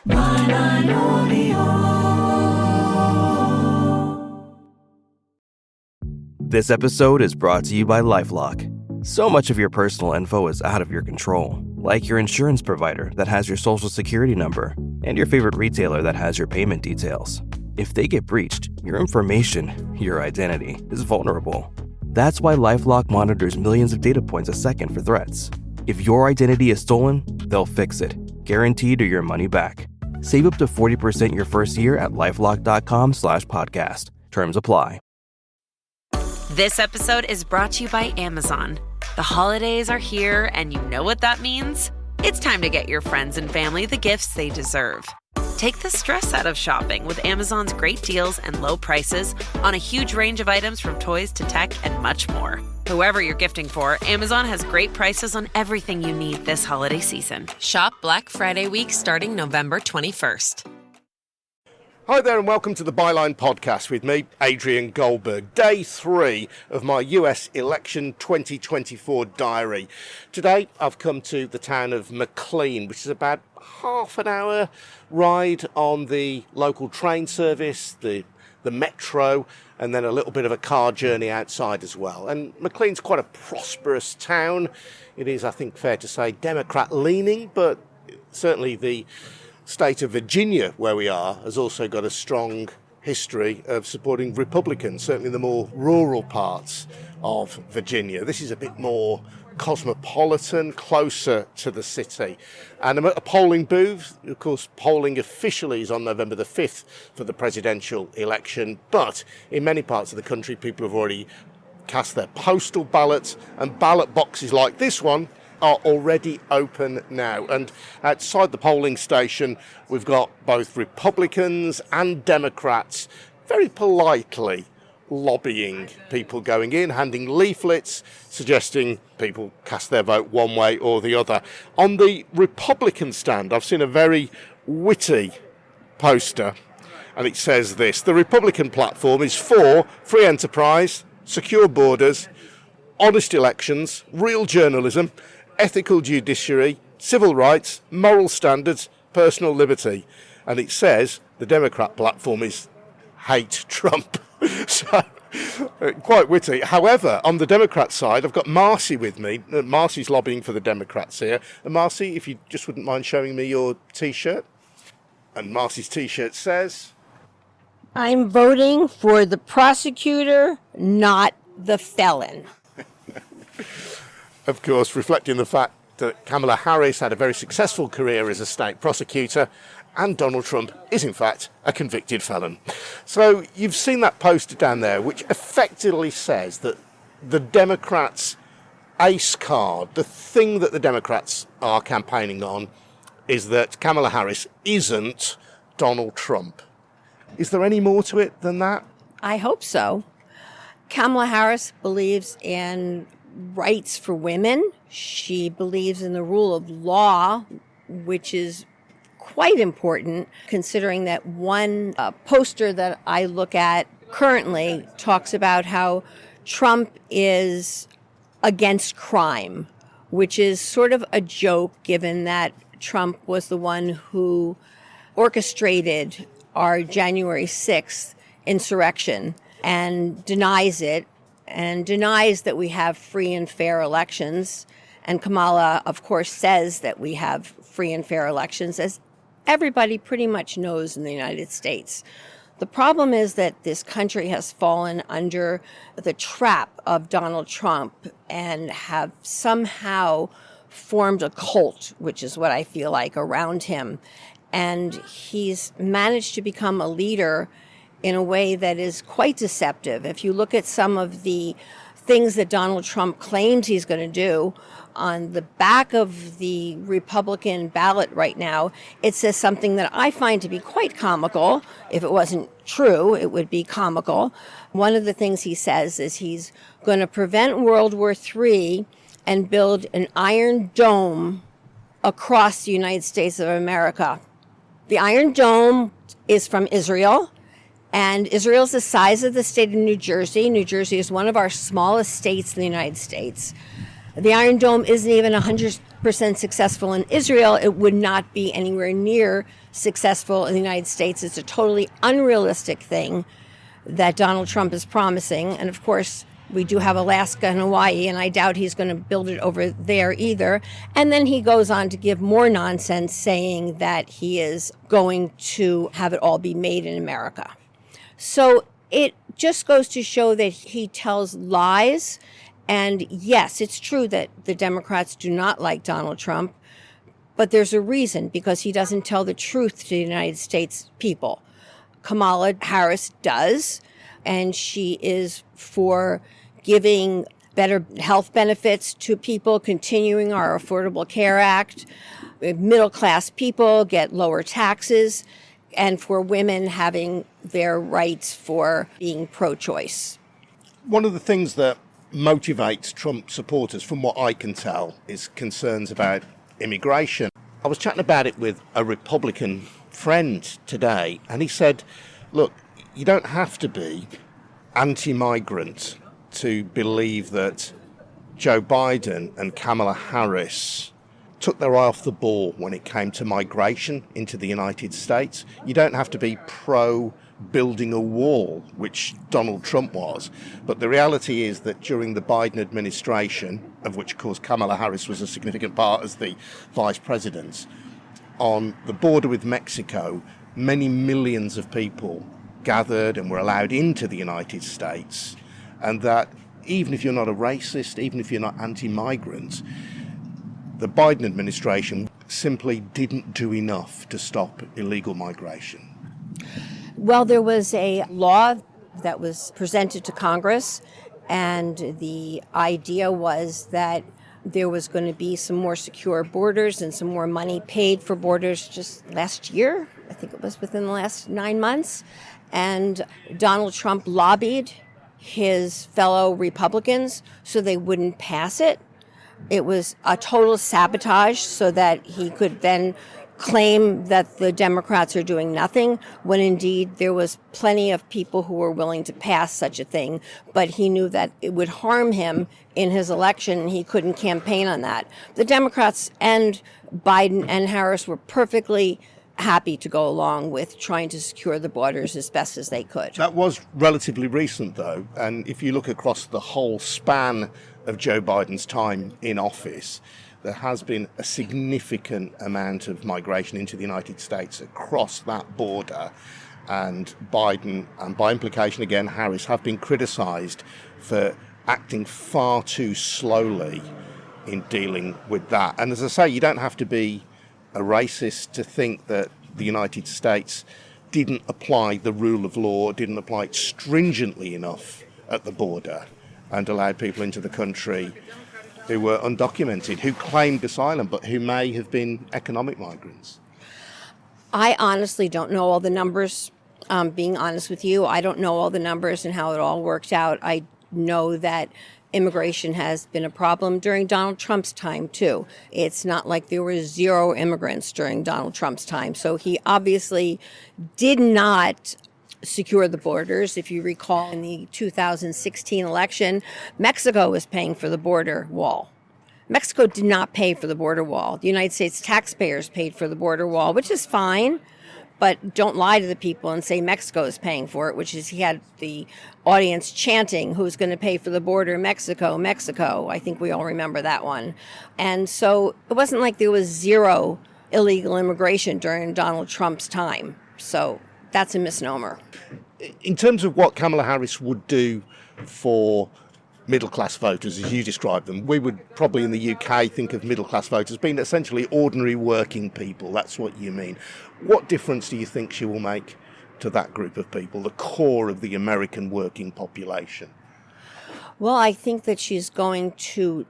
Byline Audio. This episode is brought to you by LifeLock. So much of your personal info is out of your control, like your insurance provider that has your social security number and your favorite retailer that has your payment details. If they get breached, your information, your identity, is vulnerable. That's why LifeLock monitors millions of data points a second for threats. If your identity is stolen, they'll fix it, guaranteed or your money back. Save up to 40% your first year at LifeLock.com/podcast. Terms apply. This episode is brought to you by Amazon. The holidays are here, and you know what that means? It's time to get your friends and family the gifts they deserve. Take the stress out of shopping with Amazon's great deals and low prices on a huge range of items from toys to tech and much more. Whoever you're gifting for, Amazon has great prices on everything you need this holiday season. Shop Black Friday week starting November 21st. Hi there and welcome to the Byline podcast with me, Adrian Goldberg. Day 3 of my US election 2024 diary. Today I've come to the town of McLean, which is about half an hour ride on the local train service, the metro, and then a little bit of a car journey outside as well. And McLean's quite a prosperous town. It is, I think, fair to say, Democrat-leaning, but certainly the state of Virginia, where we are, has also got a strong history of supporting Republicans, certainly the more rural parts of Virginia. This is a bit more cosmopolitan, closer to the city. And I'm at a polling booth. Of course, polling officially is on November the 5th for the presidential election, but in many parts of the country, people have already cast their postal ballots, and ballot boxes like this one are already open now. And outside the polling station, we've got both Republicans and Democrats very politely lobbying people going in, handing leaflets, suggesting people cast their vote one way or the other. On the Republican stand, I've seen a very witty poster, and it says this: the Republican platform is for free enterprise, secure borders, honest elections, real journalism, ethical judiciary, civil rights, moral standards, personal liberty. And it says the Democrat platform is hate Trump. So, quite witty. However, on the Democrat side, I've got Marcy with me. Marcy's lobbying for the Democrats here. And Marcy, if you just wouldn't mind showing me your T-shirt. And Marcy's T-shirt says, I'm voting for the prosecutor, not the felon. Of course, reflecting the fact that Kamala Harris had a very successful career as a state prosecutor, and Donald Trump is, in fact, a convicted felon. So you've seen that poster down there, which effectively says that the Democrats' ace card, the thing that the Democrats are campaigning on, is that Kamala Harris isn't Donald Trump. Is there any more to it than that? I hope so. Kamala Harris believes in rights for women. She believes in the rule of law, which is quite important, considering that one poster that I look at currently talks about how Trump is against crime, which is sort of a joke given that Trump was the one who orchestrated our January 6th insurrection and denies it, and denies that we have free and fair elections. And Kamala, of course, says that we have free and fair elections, as everybody pretty much knows in the United States. The problem is that this country has fallen under the trap of Donald Trump and have somehow formed a cult, which is what I feel like, around him. And he's managed to become a leader in a way that is quite deceptive. If you look at some of the things that Donald Trump claims he's going to do, on the back of the Republican ballot right now, it says something that I find to be quite comical. If it wasn't true, it would be comical. One of the things he says is he's going to prevent World War III and build an iron dome across the United States of America. The Iron Dome is from Israel, and Israel's the size of the state of New Jersey. New Jersey is one of our smallest states in the United States. The Iron Dome isn't even 100% successful in Israel. It would not be anywhere near successful in the United States. It's a totally unrealistic thing that Donald Trump is promising. And of course, we do have Alaska and Hawaii, and I doubt he's going to build it over there either. And then he goes on to give more nonsense saying that he is going to have it all be made in America. So it just goes to show that he tells lies. And yes, it's true that the Democrats do not like Donald Trump, but there's a reason, because he doesn't tell the truth to the United States people. Kamala Harris does, and she is for giving better health benefits to people, continuing our Affordable Care Act. Middle-class people get lower taxes, and for women having their rights for being pro-choice. One of the things that motivates Trump supporters, from what I can tell, is concerns about immigration. I was chatting about it with a Republican friend today, and he said, look, you don't have to be anti-migrant to believe that Joe Biden and Kamala Harris took their eye off the ball when it came to migration into the United States. You don't have to be pro-building a wall, which Donald Trump was. But the reality is that during the Biden administration, of which, of course, Kamala Harris was a significant part as the vice president, on the border with Mexico, many millions of people gathered and were allowed into the United States. And that even if you're not a racist, even if you're not anti-migrant, the Biden administration simply didn't do enough to stop illegal migration. Well, there was a law that was presented to Congress, and the idea was that there was going to be some more secure borders and some more money paid for borders just last year. I think it was within the last 9 months. And Donald Trump lobbied his fellow Republicans so they wouldn't pass it. It was a total sabotage so that he could then claim that the Democrats are doing nothing, when indeed there was plenty of people who were willing to pass such a thing, but he knew that it would harm him in his election, and he couldn't campaign on that. The Democrats and Biden and Harris were perfectly happy to go along with trying to secure the borders as best as they could. That was relatively recent, though, and if you look across the whole span of Joe Biden's time in office, there has been a significant amount of migration into the United States across that border, and Biden, and by implication again Harris, have been criticised for acting far too slowly in dealing with that. And as I say, you don't have to be a racist to think that the United States didn't apply the rule of law, didn't apply it stringently enough at the border, and allowed people into the country who were undocumented, who claimed asylum, but who may have been economic migrants. I honestly don't know all the numbers. Being honest with you, I don't know all the numbers and how it all worked out. I know that immigration has been a problem during Donald Trump's time, too. It's not like there were zero immigrants during Donald Trump's time. So he obviously did not secure the borders. If you recall, in the 2016 election, Mexico was paying for the border wall. Mexico did not pay for the border wall. The United States taxpayers paid for the border wall, which is fine, but don't lie to the people and say Mexico is paying for it, which is, he had the audience chanting, who's going to pay for the border? Mexico, Mexico. I think we all remember that one. And so it wasn't like there was zero illegal immigration during Donald Trump's time. So that's a misnomer. In terms of what Kamala Harris would do for middle-class voters, as you describe them, we would probably in the UK think of middle-class voters being essentially ordinary working people. That's what you mean. What difference do you think she will make to that group of people, the core of the American working population? Well, I think that she's going to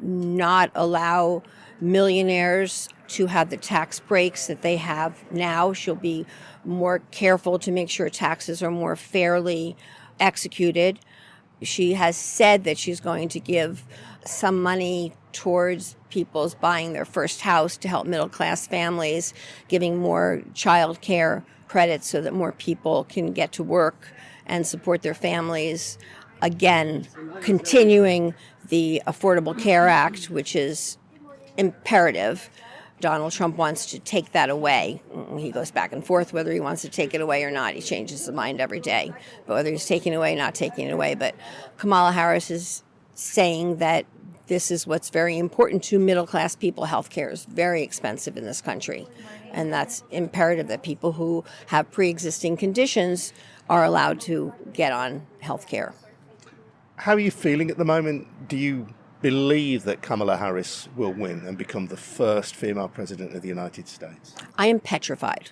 not allow millionaires to have the tax breaks that they have now. She'll be more careful to make sure taxes are more fairly executed. She has said that she's going to give some money towards people's buying their first house to help middle-class families, giving more child care credits so that more people can get to work and support their families. again, continuing the Affordable Care Act, which is imperative. Donald Trump wants to take that away. He goes back and forth whether he wants to take it away or not. He changes his mind every day, but whether he's taking it away, not taking it away. But Kamala Harris is saying that this is what's very important to middle-class people. Healthcare is very expensive in this country, and that's imperative that people who have pre-existing conditions are allowed to get on healthcare. How are you feeling at the moment? Do you believe that Kamala Harris will win and become the first female president of the United States? I am petrified.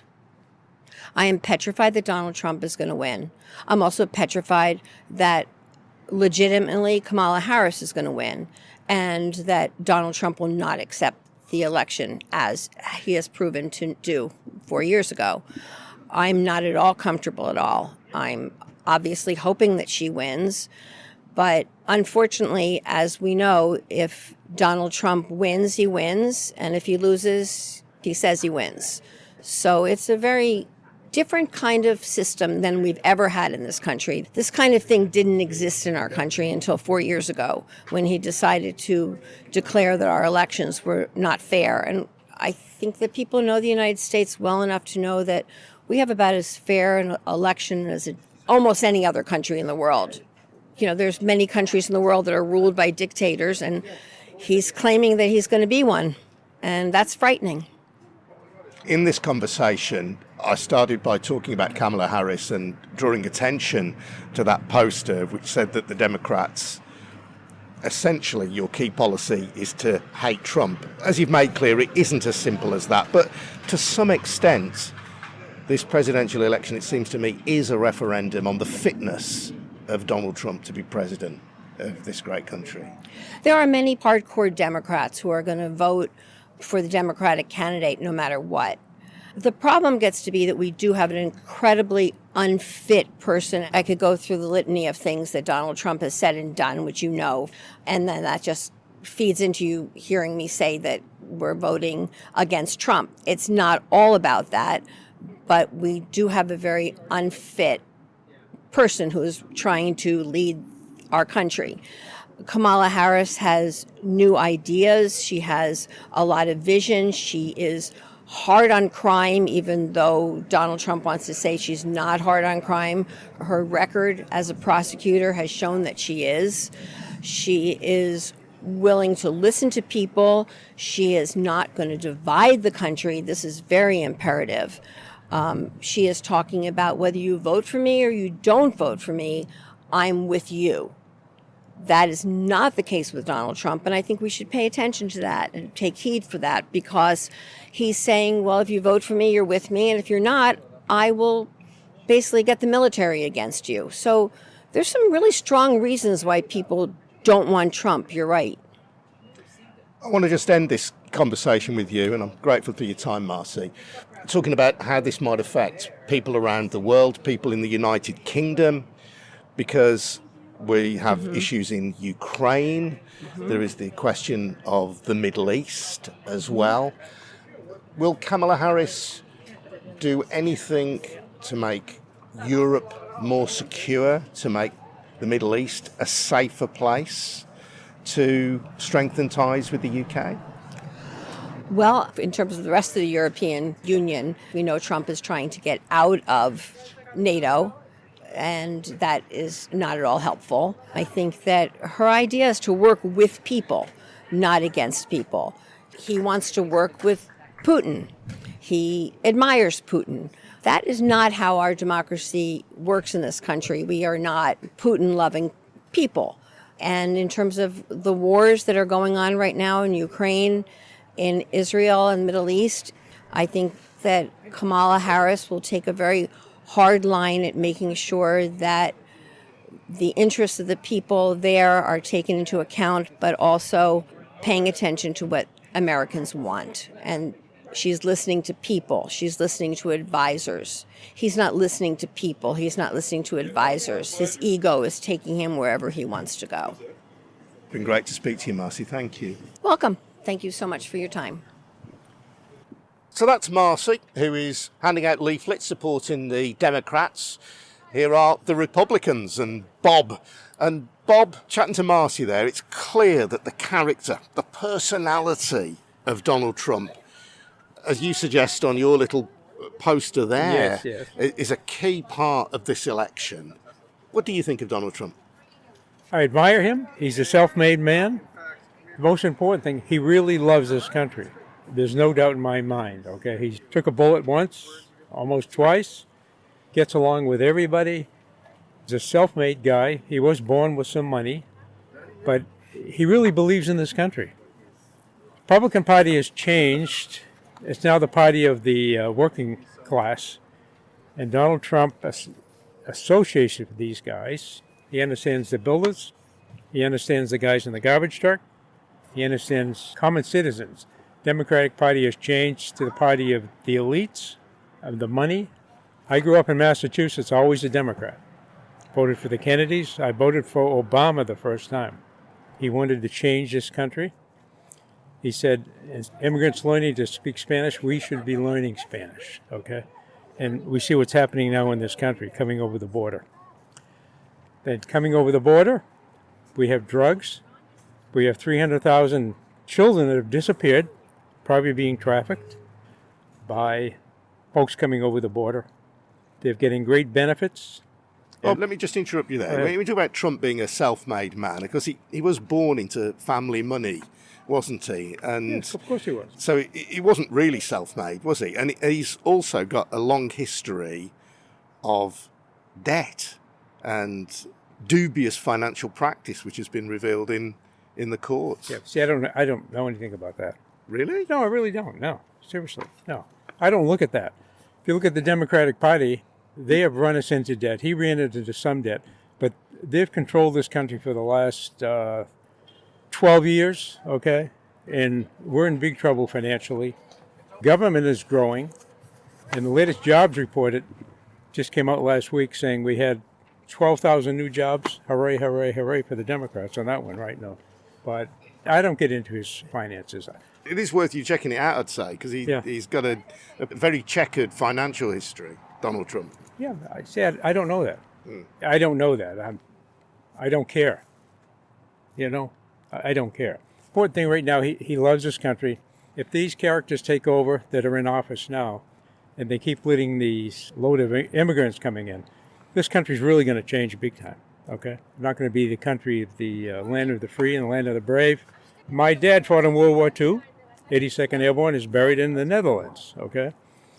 I am petrified that Donald Trump is going to win. I'm also petrified that legitimately Kamala Harris is going to win and that Donald Trump will not accept the election as he has proven to do 4 years ago. I'm not at all comfortable at all. I'm obviously hoping that she wins. But unfortunately, as we know, if Donald Trump wins, he wins. And if he loses, he says he wins. So it's a very different kind of system than we've ever had in this country. This kind of thing didn't exist in our country until 4 years ago when he decided to declare that our elections were not fair. And I think that people know the United States well enough to know that we have about as fair an election as almost any other country in the world. You know, there's many countries in the world that are ruled by dictators, and he's claiming that he's going to be one, and that's frightening. In this conversation, I started by talking about Kamala Harris and drawing attention to that poster which said that the Democrats, essentially your key policy is to hate Trump. As you've made clear, it isn't as simple as that, but to some extent, this presidential election, it seems to me, is a referendum on the fitness of Donald Trump to be president of this great country. There are many hardcore Democrats who are going to vote for the Democratic candidate no matter what. The problem gets to be that we do have an incredibly unfit person. I could go through the litany of things that Donald Trump has said and done, which you know, and then that just feeds into you hearing me say that we're voting against Trump. It's not all about that, but we do have a very unfit person who is trying to lead our country. Kamala Harris has new ideas. She has a lot of vision. She is hard on crime, even though Donald Trump wants to say she's not hard on crime. Her record as a prosecutor has shown that she is. She is willing to listen to people. She is not going to divide the country. This is very imperative. She is talking about whether you vote for me or you don't vote for me, I'm with you. That is not the case with Donald Trump, and I think we should pay attention to that and take heed for that, because he's saying, well, if you vote for me, you're with me, and if you're not, I will basically get the military against you. So there's some really strong reasons why people don't want Trump. You're right. I want to just end this conversation with you, and I'm grateful for your time, Marcy, talking about how this might affect people around the world, people in the United Kingdom, because we have issues in Ukraine. There is the question of the Middle East as well. Will Kamala Harris do anything to make Europe more secure, to make the Middle East a safer place, to strengthen ties with the UK? Well, in terms of the rest of the European Union, we know Trump is trying to get out of NATO, and that is not at all helpful. I think that her idea is to work with people, not against people. He wants to work with Putin. He admires Putin. That is not how our democracy works in this country. We are not Putin-loving people. And in terms of the wars that are going on right now in Ukraine, in Israel and Middle East, I think that Kamala Harris will take a very hard line at making sure that the interests of the people there are taken into account, but also paying attention to what Americans want. And she's listening to people. She's listening to advisors. He's not listening to people. He's not listening to advisors. His ego is taking him wherever he wants to go. It's been great to speak to you, Marcy. Thank you. Welcome. Thank you so much for your time. So that's Marcy, who is handing out leaflets supporting the Democrats Here are the Republicans and Bob. And Bob, chatting to Marcy there, it's clear that the character, the personality of Donald Trump, as you suggest on your little poster there, Yes. is a key part of this election. What do you think of Donald Trump? I admire him. He's a self-made man. The most important thing, he really loves this country. There's no doubt in my mind, okay? He took a bullet once, almost twice, gets along with everybody. He's a self-made guy. He was born with some money, but he really believes in this country. The Republican Party has changed. It's now the party of the working class, and Donald Trump associates with these guys. He understands the builders. He understands the guys in the garbage truck. He understands common citizens. Democratic Party has changed to the party of the elites, of the money. I grew up in Massachusetts, always a Democrat. Voted for the Kennedys. I voted for Obama the first time. He wanted to change this country. He said, as immigrants learning to speak Spanish, we should be learning Spanish, okay? And we see what's happening now in this country, coming over the border. Then coming over the border, we have drugs. We have 300,000 children that have disappeared, probably being trafficked by folks coming over the border. They're getting great benefits. Bob, let me just interrupt you there. When we talk about Trump being a self-made man, because he was born into family money, wasn't he? And Yes, of course he was. so he wasn't really self-made, was he? And he's also got a long history of debt and dubious financial practice, which has been revealed in the courts. Yeah, see, I don't know anything about that. Really? No, I really don't. No, seriously, no. I don't look at that. If you look at the Democratic Party, they have run us into debt. He ran us into some debt, but they've controlled this country for the last 12 years, okay? And we're in big trouble financially. Government is growing, and the latest jobs report just came out last week saying we had 12,000 new jobs. Hooray, hooray, hooray for the Democrats on that one right now. But I don't get into his finances. It is worth you checking it out, I'd say, because he's got a very checkered financial history, Donald Trump. Yeah, I don't know that. I don't know that. I don't care. You know, I don't care. Important thing right now, he loves this country. If these characters take over that are in office now, and they keep letting these load of immigrants coming in, this country's really going to change big time, okay? Not going to be the country of the land of the free and the land of the brave. My dad fought in World War II. 82nd Airborne is buried in the Netherlands, okay?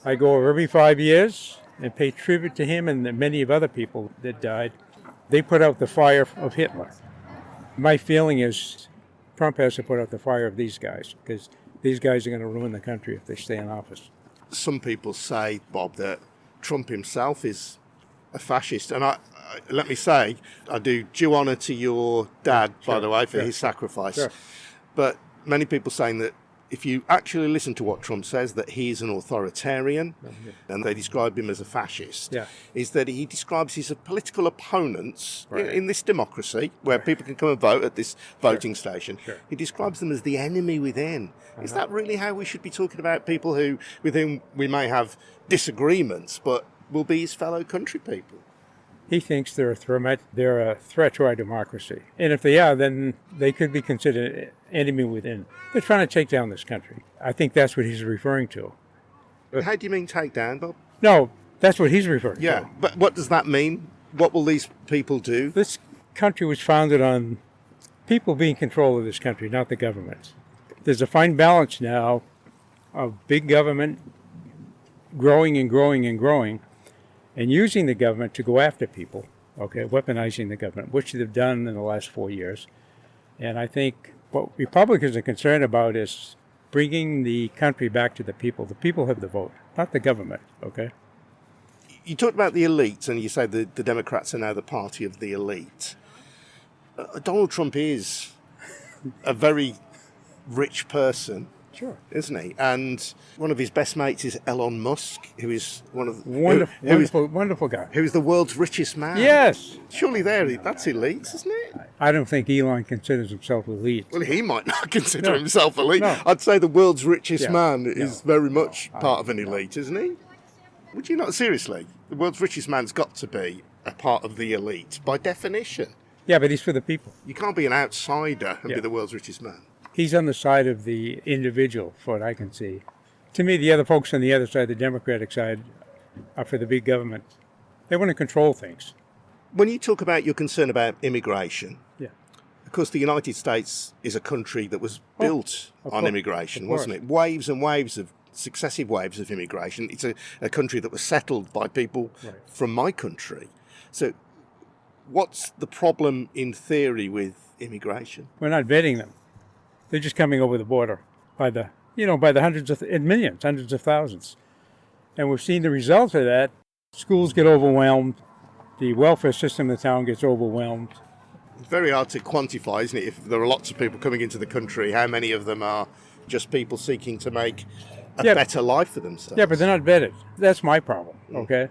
I go over every 5 years and pay tribute to him and the many of other people that died. They put out the fire of Hitler. My feeling is Trump has to put out the fire of these guys, because these guys are going to ruin the country if they stay in office. Some people say, Bob, that Trump himself is a fascist. And let me say, I do due honour to your dad, by the way, for his sacrifice. Sure. But many people saying that if you actually listen to what Trump says, that he is an authoritarian, and they describe him as a fascist, is that he describes his political opponents in this democracy, where people can come and vote at this voting station. He describes them as the enemy within. Is that really how we should be talking about people with whom we may have disagreements, but will be his fellow country people? He thinks they're a threat to our democracy. And if they are, then they could be considered enemy within. They're trying to take down this country. I think that's what he's referring to. How do you mean take down, Bob? No, that's what he's referring to. Yeah, but what does that mean? What will these people do? This country was founded on people being in control of this country, not the government. There's a fine balance now of big government growing and growing and growing, and using the government to go after people, okay, weaponizing the government, which they've done in the last 4 years. And I think what Republicans are concerned about is bringing the country back to the people. The people have the vote, not the government, okay? You talked about the elites, and you say the Democrats are now the party of the elite. Donald Trump is a very rich person. Sure. Isn't he? And one of his best mates is Elon Musk, who is one of wonderful guy. Who is the world's richest man. Yes. Surely that's elite, isn't it? I don't think Elon considers himself elite. Well, he might not consider himself elite. No. I'd say the world's richest man is very much part of an elite, isn't he? Would you not? Seriously, the world's richest man's got to be a part of the elite by definition. Yeah, but he's for the people. You can't be an outsider and Yeah. be the world's richest man. He's on the side of the individual, for what I can see. To me, the other folks on the other side, the Democratic side, are for the big government. They want to control things. When you talk about your concern about immigration, Yeah. of course, the United States is a country that was built on course, immigration, of wasn't course. it? Waves and waves of successive waves of immigration. It's a country that was settled by people Right. from my country. So what's the problem in theory with immigration? We're not vetting them. They're just coming over the border by the hundreds of and millions, hundreds of thousands. And we've seen the results of that. Schools get overwhelmed. The welfare system in the town gets overwhelmed. It's very hard to quantify, isn't it? If there are lots of people coming into the country, how many of them are just people seeking to make a Yeah. better life for themselves? Yeah, but they're not vetted. That's my problem, okay?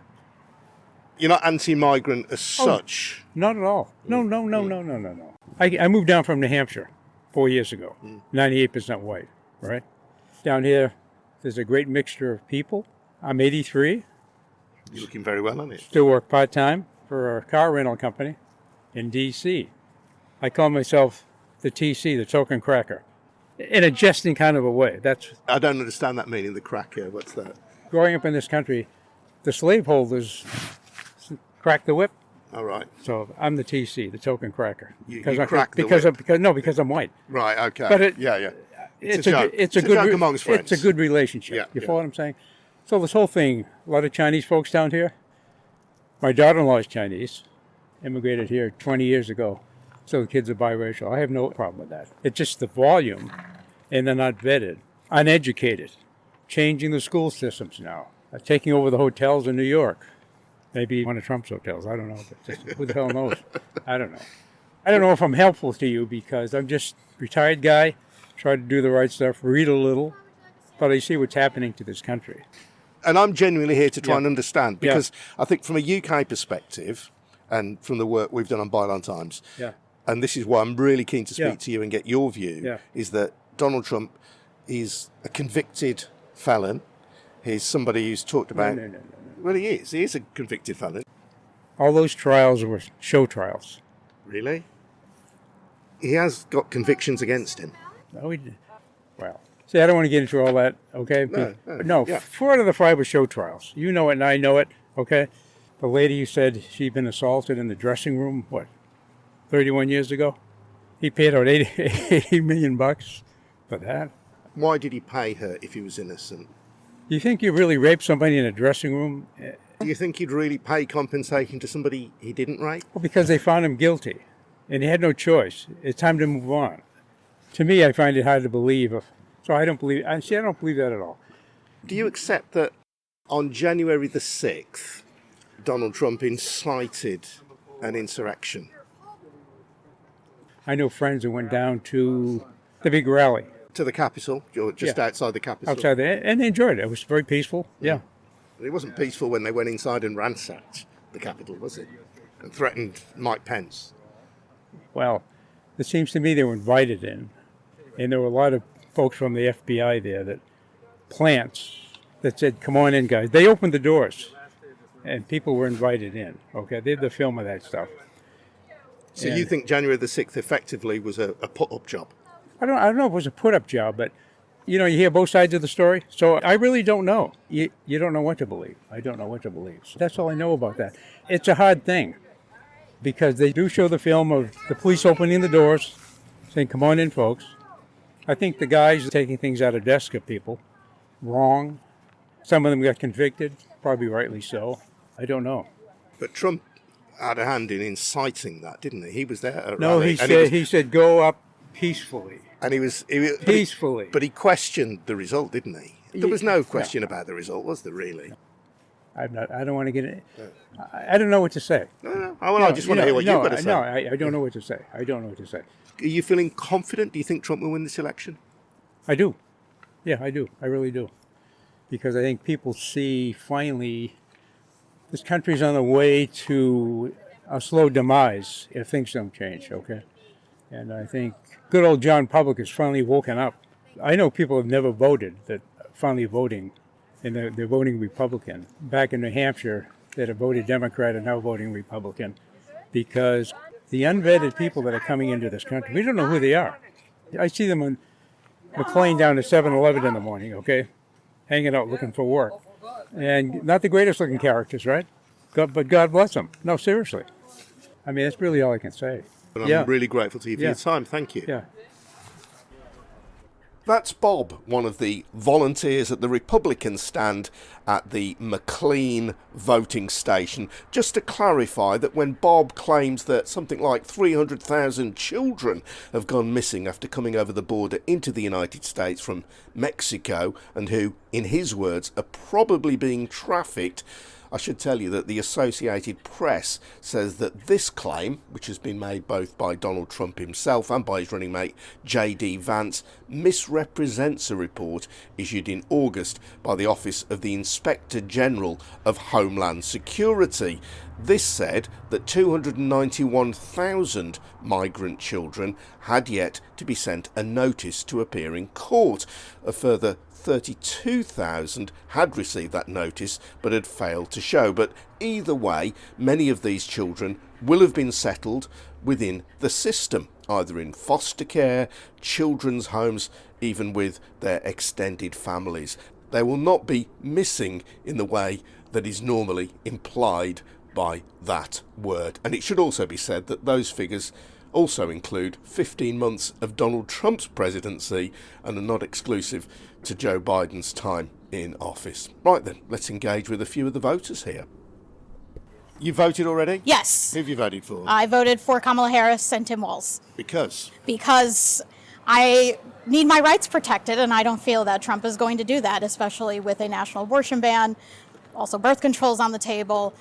You're not anti-migrant as such. Not at all. No. I moved down from New Hampshire 4 years ago, 98% white, right? Down here, there's a great mixture of people. I'm 83, You're looking very well on it. still work part-time for a car rental company in D.C. I call myself the TC, the token cracker, in a jesting kind of a way. That's I don't understand that meaning, the cracker. What's that? growing up in this country, the slaveholders cracked the whip. All right. So I'm the TC, the token cracker. You I- crack the because whip. because I'm white. Right, okay. But yeah. It's a joke. It's a It's a good joke amongst friends. It's a good relationship. Yeah, You yeah. follow what I'm saying? So this whole thing, a lot of Chinese folks down here. My daughter-in-law is Chinese, immigrated here 20 years ago. So the kids are biracial. I have no problem with that. It's just the volume, and they're not vetted, uneducated, changing the school systems now, taking over the hotels in New York. Maybe one of Trump's hotels. I don't know. But just, who the hell knows? I don't know. I don't know if I'm helpful to you because I'm just a retired guy, try to do the right stuff, read a little, but I see what's happening to this country. And I'm genuinely here to try Yeah. and understand Yeah. because I think from a UK perspective and from the work we've done on Byline Times, Yeah. and this is why I'm really keen to speak Yeah. to you and get your view, Yeah. is that Donald Trump is a convicted felon. He's somebody who's talked about... No. Well, he is. He is a convicted felon. All those trials were show trials. Really? He has got convictions against him. No, well, see, I don't want to get into all that, okay? No, yeah. 4 out of the 5 were show trials. You know it and I know it, okay? The lady who said she'd been assaulted in the dressing room, 31 years ago? He paid out $80 million for that. Why did he pay her if he was innocent? You think you really raped somebody in a dressing room? Do you think he'd really pay compensation to somebody he didn't rape? Well, because they found him guilty, and he had no choice. It's time to move on. To me, I find it hard to believe. So I don't believe. I don't believe that at all. Do you accept that on January the 6th, Donald Trump incited an insurrection? I know friends who went down to the big rally To the Capitol, or just Yeah. outside the Capitol? outside there, and they enjoyed it. It was very peaceful. Yeah. It wasn't peaceful when they went inside and ransacked the Capitol, was it? And threatened Mike Pence. Well, it seems to me they were invited in, and there were a lot of folks from the FBI there plants that said, "Come on in, guys." They opened the doors, and people were invited in. Okay, they did the film of that stuff. So And- you think January the 6th effectively was a put-up job? I don't know if it was a put-up job, but you hear both sides of the story. So I really don't know. You don't know what to believe. I don't know what to believe. So that's all I know about that. It's a hard thing because they do show the film of the police opening the doors, saying, "Come on in, folks." I think the guys taking things out of desks of people, wrong. Some of them got convicted, probably rightly so. I don't know. But Trump had a hand in inciting that, didn't he? He was there at a No, rally, he said go up peacefully. and he was Peacefully. But he questioned the result, didn't he? There was no Yeah. question about the result, was there really? I don't want to get it. I don't know what to say. No. I just want to hear what you've got to say. No, I don't know what to say. I don't know what to say. Are you feeling confident? Do you think Trump will win this election? I do. Yeah, I do. I really do. Because I think people see finally this country's on the way to a slow demise if things don't change, okay? And I think good old John Public has finally woken up. I know people have never voted that are finally voting, and they're voting Republican. Back in New Hampshire, that have voted Democrat are now voting Republican, because the unvetted people that are coming into this country, we don't know who they are. I see them on McLean down to 7-Eleven in the morning, okay, hanging out looking for work. And not the greatest looking characters, right? But God bless them. No, seriously. I mean, that's really all I can say. But I'm really grateful to you for your time. Thank you. Yeah. That's Bob, one of the volunteers at the Republican stand at the McLean voting station. Just to clarify that when Bob claims that something like 300,000 children have gone missing after coming over the border into the United States from Mexico, and who, in his words, are probably being trafficked, I should tell you that the Associated Press says that this claim, which has been made both by Donald Trump himself and by his running mate J.D. Vance, misrepresents a report issued in August by the Office of the Inspector General of Homeland Security. This said that 291,000 migrant children had yet to be sent a notice to appear in court. A further 32,000 had received that notice but had failed to show. But either way, many of these children will have been settled within the system, either in foster care, children's homes, even with their extended families. They will not be missing in the way that is normally implied by that word. And it should also be said that those figures also include 15 months of Donald Trump's presidency and are not exclusive to Joe Biden's time in office. Right then, let's engage with a few of the voters here. You voted already? Yes. Who have you voted for? I voted for Kamala Harris and Tim Walz. Because I need my rights protected, and I don't feel that Trump is going to do that, especially with a national abortion ban, also birth control's on the table.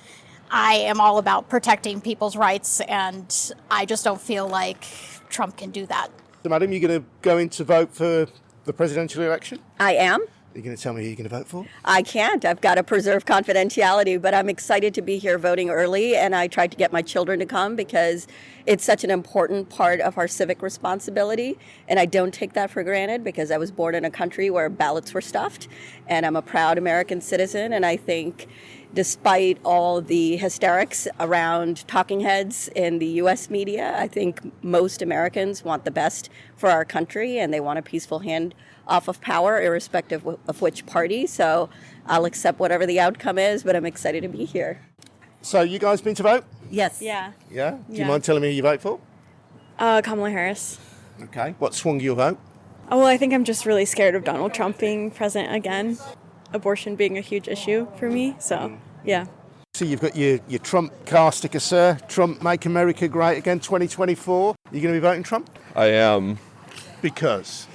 I am all about protecting people's rights, and I just don't feel like Trump can do that. So, madam, you're going to go in to vote for the presidential election? I am. Are you going to tell me who you're going to vote for? I can't. I've got to preserve confidentiality, but I'm excited to be here voting early, and I tried to get my children to come because it's such an important part of our civic responsibility, and I don't take that for granted because I was born in a country where ballots were stuffed, and I'm a proud American citizen, and I think despite all the hysterics around talking heads in the U.S. media, I think most Americans want the best for our country, and they want a peaceful hand off of power, irrespective of which party. So I'll accept whatever the outcome is, but I'm excited to be here. So you guys been to vote? Yes. Yeah. Yeah? Do you mind telling me who you vote for? Kamala Harris. Okay. What swung your vote? Oh, well, I think I'm just really scared of Donald Trump being president again. Abortion being a huge issue for me. So, yeah. So you've got your Trump car sticker, sir. Trump, Make America Great Again 2024. You going to be voting Trump? I am. Because?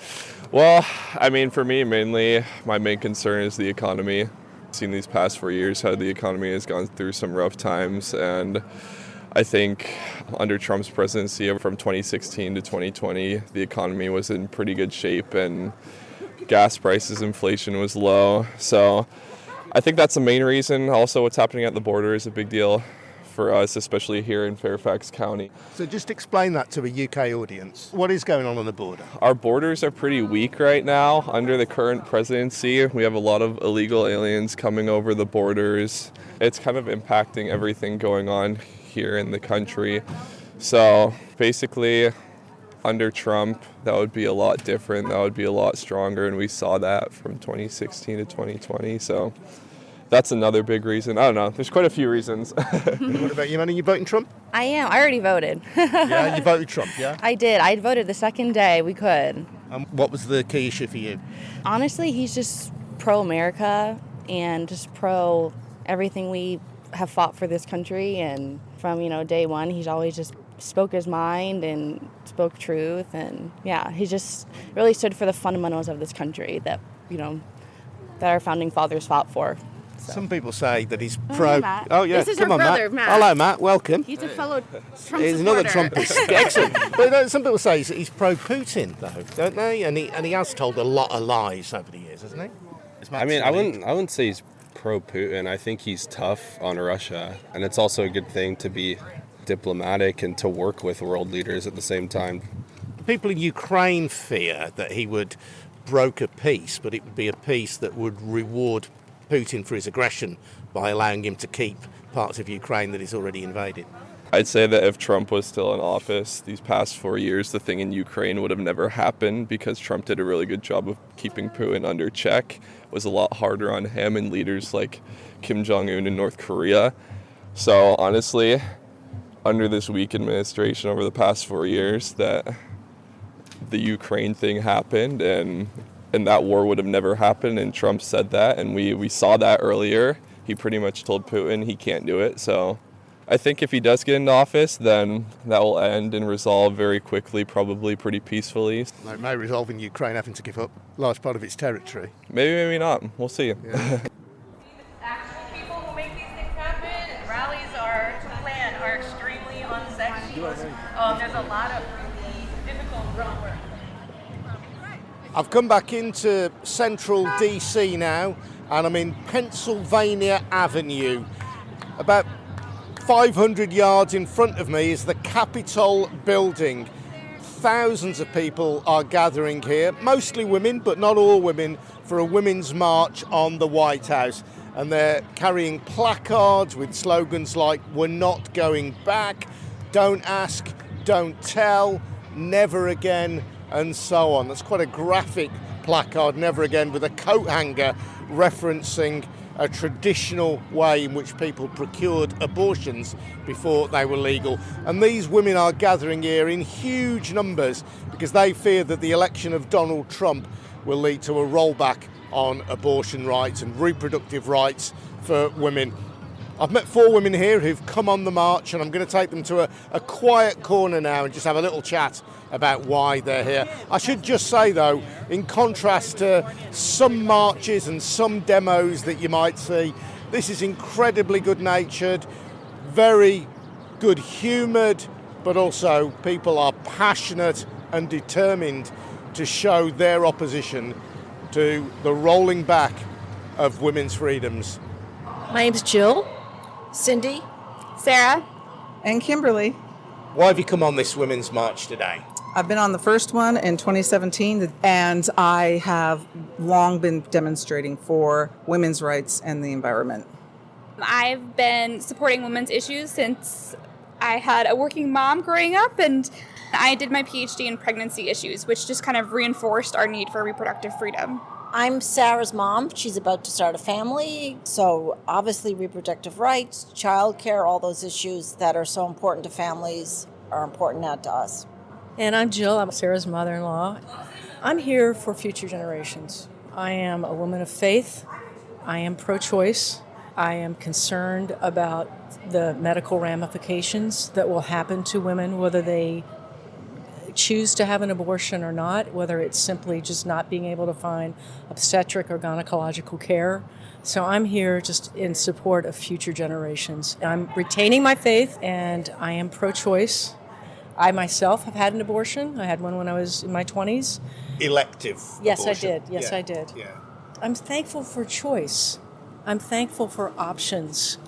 Well, I mean, for me, mainly, my main concern is the economy. I've seen these past 4 years how the economy has gone through some rough times, and I think under Trump's presidency from 2016 to 2020, the economy was in pretty good shape, and gas prices, inflation was low. So I think that's the main reason. Also, what's happening at the border is a big deal for us, especially here in Fairfax County. So just explain that to a UK audience. What is going on the border? Our borders are pretty weak right now. Under the current presidency, we have a lot of illegal aliens coming over the borders. It's kind of impacting everything going on here in the country. So basically, under Trump, that would be a lot different. That would be a lot stronger, and we saw that from 2016 to 2020. So that's another big reason. I don't know. There's quite a few reasons. What about you, man? Are you voting Trump? I am. I already voted. Yeah, you voted Trump, yeah? I did. I voted the second day we could. What was the key issue for you? Honestly, he's just pro-America and just pro everything we have fought for this country. And from, day one, he's always just spoke his mind and spoke truth. And, yeah, he just really stood for the fundamentals of this country that, that our founding fathers fought for. So. Some people say that he's pro. Matt. Oh yeah, This is come our on, brother, Matt. Matt. Hello, Matt. Welcome. He's a fellow Trump He's supporter. another Trumpist. Excellent. But some people say he's pro-Putin, though, don't they? And he has told a lot of lies over the years, hasn't he? I mean, I wouldn't say he's pro-Putin. I think he's tough on Russia, and it's also a good thing to be diplomatic and to work with world leaders at the same time. People in Ukraine fear that he would broker peace, but it would be a peace that would reward Putin for his aggression by allowing him to keep parts of Ukraine that he's already invaded? I'd say that if Trump was still in office these past 4 years, the thing in Ukraine would have never happened because Trump did a really good job of keeping Putin under check. It was a lot harder on him and leaders like Kim Jong-un in North Korea. So honestly, under this weak administration over the past 4 years, that the Ukraine thing happened and that war would have never happened, and Trump said that, and we saw that earlier. He pretty much told Putin he can't do it. So I think if he does get into office, then that will end and resolve very quickly, probably pretty peacefully. It may resolve in Ukraine having to give up a large part of its territory. Maybe, maybe not. We'll see. Yeah. Actual people who make these things happen, and rallies are extremely unsexy. There's a lot of really difficult groundwork. I've come back into central DC now, and I'm in Pennsylvania Avenue. About 500 yards in front of me is the Capitol building. Thousands of people are gathering here, mostly women, but not all women, for a women's march on the White House. And they're carrying placards with slogans like, "We're not going back," "Don't ask, don't tell," "Never again," and so on. That's quite a graphic placard, "Never again," with a coat hanger referencing a traditional way in which people procured abortions before they were legal. And these women are gathering here in huge numbers because they fear that the election of Donald Trump will lead to a rollback on abortion rights and reproductive rights for women. I've met 4 women here who've come on the march, and I'm going to take them to a quiet corner now and just have a little chat about why they're here. I should just say, though, in contrast to some marches and some demos that you might see, this is incredibly good-natured, very good-humoured, but also people are passionate and determined to show their opposition to the rolling back of women's freedoms. My name's Jill. Cindy. Sarah. And Kimberly. Why have you come on this women's march today? I've been on the first one in 2017, and I have long been demonstrating for women's rights and the environment. I've been supporting women's issues since I had a working mom growing up, and I did my PhD in pregnancy issues, which just kind of reinforced our need for reproductive freedom. I'm Sarah's mom. She's about to start a family. So obviously reproductive rights, childcare, all those issues that are so important to families are important now to us. And I'm Jill. I'm Sarah's mother-in-law. I'm here for future generations. I am a woman of faith. I am pro-choice. I am concerned about the medical ramifications that will happen to women, whether they choose to have an abortion or not, whether it's simply just not being able to find obstetric or gynecological care. So I'm here just in support of future generations. I'm retaining my faith, and I am pro-choice. I myself have had an abortion. I had one when I was in my 20s. Elective Yes, abortion. I did. Yes, Yeah. I did. Yeah. I'm thankful for choice. I'm thankful for options.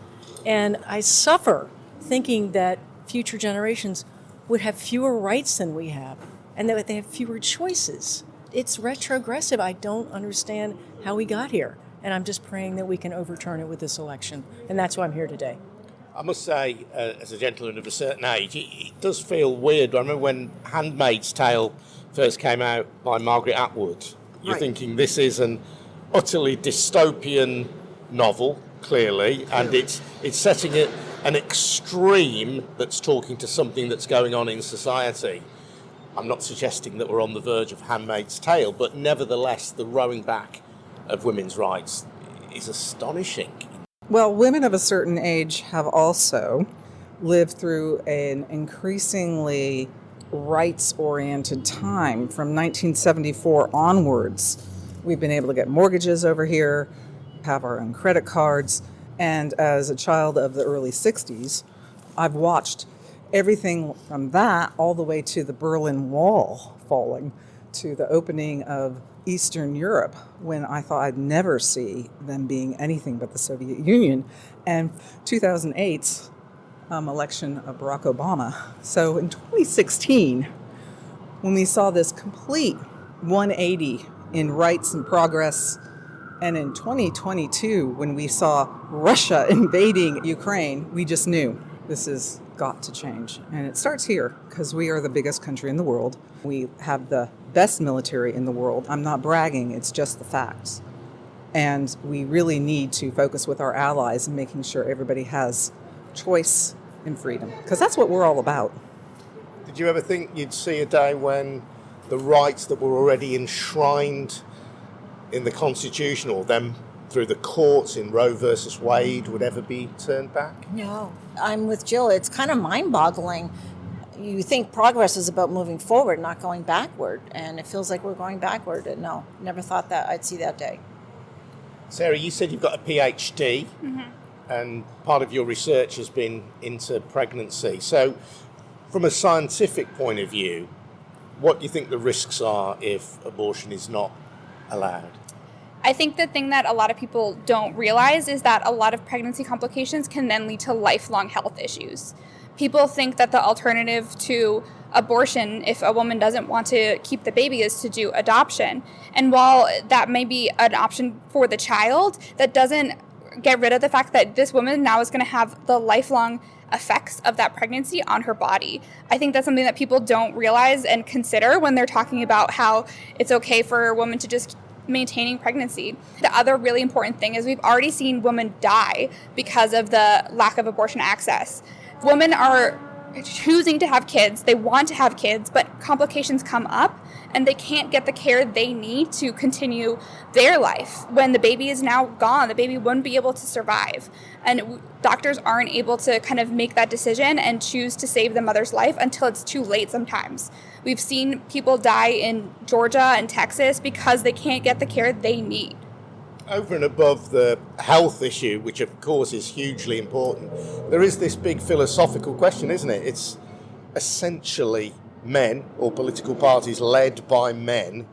And I suffer thinking that future generations would have fewer rights than we have, and that they have fewer choices. It's retrogressive. I don't understand how we got here. And I'm just praying that we can overturn it with this election. And that's why I'm here today. I must say, as a gentleman of a certain age, it does feel weird. I remember when Handmaid's Tale first came out by Margaret Atwood. You're thinking this is an utterly dystopian novel, clearly, and it's setting it an extreme that's talking to something that's going on in society. I'm not suggesting that we're on the verge of Handmaid's Tale, but nevertheless, the rowing back of women's rights is astonishing. Well, women of a certain age have also lived through an increasingly rights-oriented time from 1974 onwards. We've been able to get mortgages over here, have our own credit cards, and as a child of the early 60s, I've watched everything from that all the way to the Berlin Wall falling, to the opening of Eastern Europe, when I thought I'd never see them being anything but the Soviet Union, and 2008's election of Barack Obama. So in 2016, when we saw this complete 180 in rights and progress And in 2022, when we saw Russia invading Ukraine, we just knew this has got to change. And it starts here because we are the biggest country in the world. We have the best military in the world. I'm not bragging, it's just the facts. And we really need to focus with our allies and making sure everybody has choice and freedom, because that's what we're all about. Did you ever think you'd see a day when the rights that were already enshrined in the Constitution, or them through the courts in Roe versus Wade, would ever be turned back? No, I'm with Jill. It's kind of mind-boggling. You think progress is about moving forward, not going backward, and it feels like we're going backward. And no, never thought that I'd see that day. Sarah, you said you've got a PhD, and part of your research has been into pregnancy. So, from a scientific point of view, what do you think the risks are if abortion is not allowed? I think the thing that a lot of people don't realize is that a lot of pregnancy complications can then lead to lifelong health issues. People think that the alternative to abortion, if a woman doesn't want to keep the baby, is to do adoption. And while that may be an option for the child, that doesn't get rid of the fact that this woman now is going to have the lifelong effects of that pregnancy on her body. I think that's something that people don't realize and consider when they're talking about how it's okay for a woman to just maintaining pregnancy. The other really important thing is we've already seen women die because of the lack of abortion access. Women are choosing to have kids, they want to have kids, but complications come up and they can't get the care they need to continue their life. When the baby is now gone, the baby wouldn't be able to survive. And doctors aren't able to kind of make that decision and choose to save the mother's life until it's too late sometimes. We've seen people die in Georgia and Texas because they can't get the care they need. Over and above the health issue, which of course is hugely important, there is this big philosophical question, isn't it? It's essentially men or political parties led by men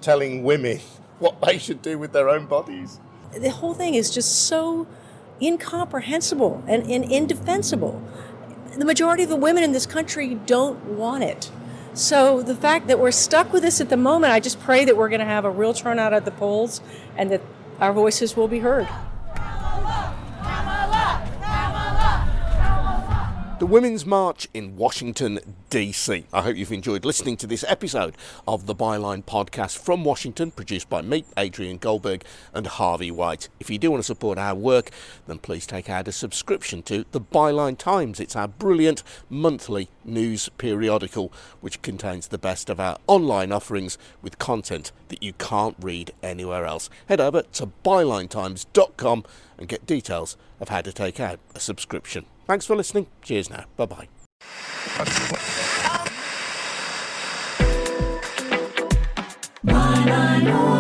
telling women what they should do with their own bodies. The whole thing is just so incomprehensible and indefensible. The majority of the women in this country don't want it. So the fact that we're stuck with this at the moment, I just pray that we're going to have a real turnout at the polls and that our voices will be heard. The Women's March in Washington, D.C. I hope you've enjoyed listening to this episode of the Byline podcast from Washington, produced by me, Adrian Goldberg, and Harvey White. If you do want to support our work, then please take out a subscription to the Byline Times. It's our brilliant monthly news periodical, which contains the best of our online offerings with content that you can't read anywhere else. Head over to bylinetimes.com and get details of how to take out a subscription. Thanks for listening. Cheers now. Bye-bye. Byline.